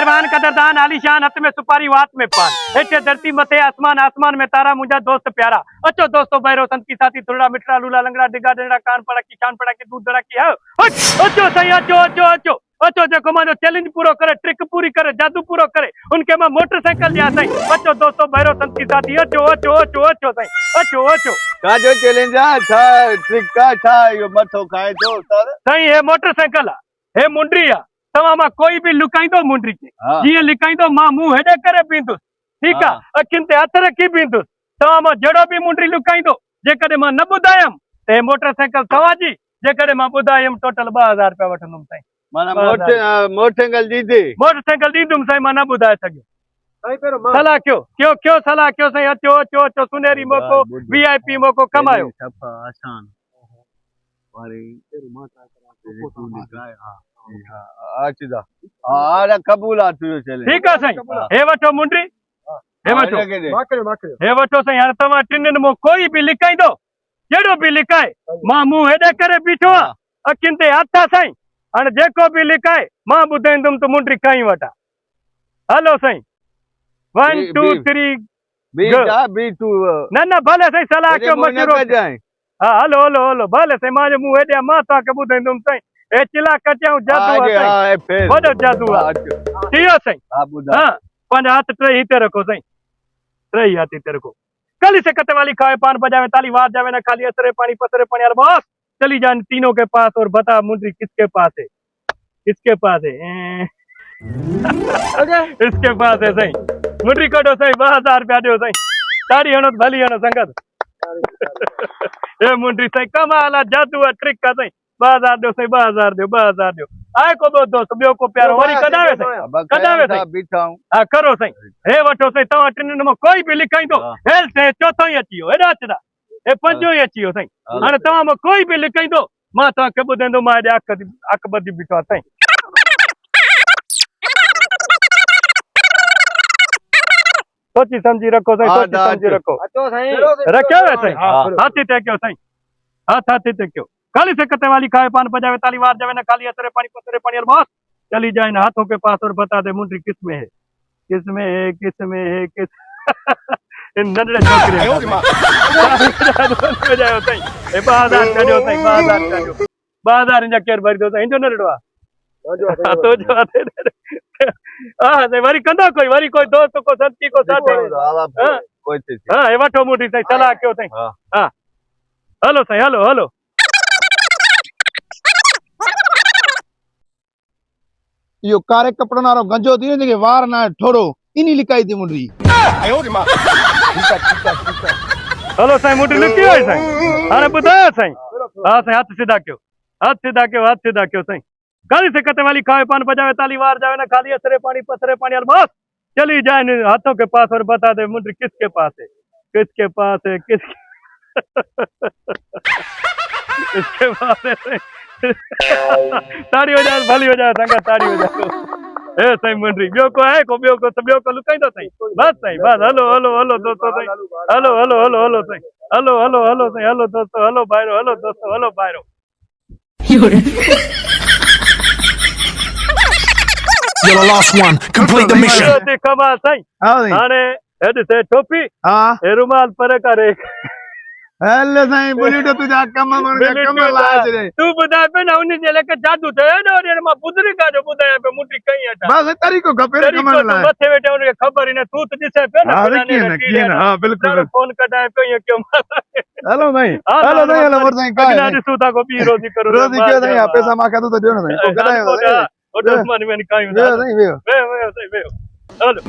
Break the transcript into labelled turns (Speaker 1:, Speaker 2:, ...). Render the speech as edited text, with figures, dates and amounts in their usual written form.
Speaker 1: पहलवान कदरदान आलीशान हथ में सुपारी वात में पान हेठे धरती मथे आसमान आसमान में तारा मुंजा दोस्त प्यारा अचो दोस्तों बैरो संत की साथी थोड़ा मिठड़ा लूला लंगड़ा डिगा डंडा कान पड़ा की शान पड़ा की दूध दड़ा की है अचो सही अचो अचो अचो अचो जेको मानो चैलेंज पूरो करे ट्रिक पूरी करे जादू पूरो करे उनके में मोटरसाइकिल लिया सही अचो दोस्तों बैरो संत की साथी अचो अचो अचो अचो सही अचो अचो
Speaker 2: का जो चैलेंज है था ट्रिक का था यो मथो खाए तो सर
Speaker 1: सही है मोटरसाइकिल है मुंडरी है तवा मां कोई भी लुकाई दो मुंडरी के जी लिकाई दो मां मुंह हेडे करे पींदुस ठीक है अखिन ते हथ रखी पींदुस तवा मां जड़ो भी मुंडरी लुकाई दो जे कदे मां न बुधायम ते मोटरसाइकिल तवा जी जे कदे मां बुधायम टोटल 2000 रुपया वठंदुम साईं
Speaker 2: माना मोटरसाइकिल दी
Speaker 1: तुम साईं मां न बुधाए सके साईं पेरो सलाह क्यों सलाह क्यों साईं अचो अचो अचो सुनेरी मौको वीआईपी मौको कमायो
Speaker 2: सफा आसान वारी तेरो माता करा तू निकाय अच्छा हां कबूल आ तू चले
Speaker 1: ठीक है साईं हे वठो मुंडरी हे वठो माकरे हे वठो साईं हां तवा टिनन मो कोई भी लिकाई दो जेड़ो भी लिकाए मां मुंह हेडे करे बीठो अखिन ते हथ साईं हां जेको भी लिकाए मां बुधाईंदुम तो मुंडरी खई वटा हेलो साईं 1 2 3
Speaker 2: बी टू
Speaker 1: न भले साईं सलाह क्यों मशवरो हां हलो भले साईं मां जो मुंह हेडे मां ता के बुधाईंदुम साईं ए चिला कटियाऊं जादू है वडो जादू है ठीक है साईं हां पंज हाथ ट्रे हिते रखो साईं ट्रे हाथ हिते रखो कली से कते वाली खाए पान बजावे ताली वाज जावे ना खाली असरे पानी पसरे पानी यार बस चली जान तीनों के पास और बता मुंडरी किसके पास है इसके पास है सही मुंडरी कटो सही 2000 रुपया दो सही ताड़ी हणो भली हणो संगत ए मुंडरी सही कमाल जादू ट्रिक का सही 2000 दो सही 2000 दो आए को दो दोस्त बियो को प्यारो वरी कदावे सही
Speaker 2: बीठाऊं
Speaker 1: हां करो सही हे वठो सही तवा टिन में कोई भी लिखाई दो हेल से चौथो ही अचियो एडा अचदा ए पंजो ही अचियो सही हां तवा में कोई भी लिखाई दो मां ता के बुदेंदो मां दे अक बदी बीठो सही सोची समझी रखो सही सोची समझी रखो अचो सही रखो सही हाथी ते क्यों सही हाथी ते क्यों खाली से कते वाली खाए पान बजावे ताली वार जावे ना खाली असरे पानी पसरे पानी और बस चली जाए ना हाथों के पास और बता दे मुंडरी किस में है इन नंदरे छोकरे बजायो सही ए 2000 कढियो सही 2000 कढियो 2000 इंजा केर भरी दो सही जो नरडवा तो जो हां से वरी कंदा कोई दोस्त को संती को साथ
Speaker 2: कोई थी
Speaker 1: हां ए वठो मुंडरी सही सलाह क्यों सही हां हेलो सही हेलो
Speaker 3: यो कारे कपड़ो नारो गंजो थी ने वार ना ठोड़ो इनी लिकाई थी मुंडरी
Speaker 1: हेलो साईं मुंडरी लिखी है साईं अरे बुधायो साईं हां साईं हाथ सीधा क्यों साईं खाली से कते वाली खाए पान बजावे ताली वार जावे ना खाली असरे पानी पसरे पानी और बस चली जाए हाथों के पास और बता दे मुंडरी किसके पास है किसके पास है ताड़ी हो जाए भली हो जाए संगा ताड़ी हो जाए ए सही मुंडरी बियो को है को लुकाई दो सही बस सही बस हेलो दोस्तों सही हेलो सही हेलो सही हेलो दोस्तों hello बायरो
Speaker 4: You're the last one. Complete the mission.
Speaker 1: देखा सही हाने हेड से टोपी
Speaker 3: हां
Speaker 1: ए रुमाल पर करे
Speaker 3: हेलो साईं बुलीडो तुजा कम लाज रे
Speaker 1: तू बुधा पे ना उन जे लेके जादू थे न रे मां बुधरी का जो बुधाया पे मुंडरी कई अटा
Speaker 3: बस तरीको खपे कम ला
Speaker 1: मथे वेठे उनके खबर ने तू तो दिसे पे ना
Speaker 3: हां बिल्कुल
Speaker 1: फोन कटाए कई क्यों
Speaker 3: हेलो भाई हेलो मोर साईं का
Speaker 1: ना सूता को भी रोजी करो
Speaker 3: रोजी क्यों नहीं पैसा मा का तो देनो नहीं कटाए
Speaker 1: ओ दुश्मन में काई
Speaker 3: वे नहीं
Speaker 1: वे हेलो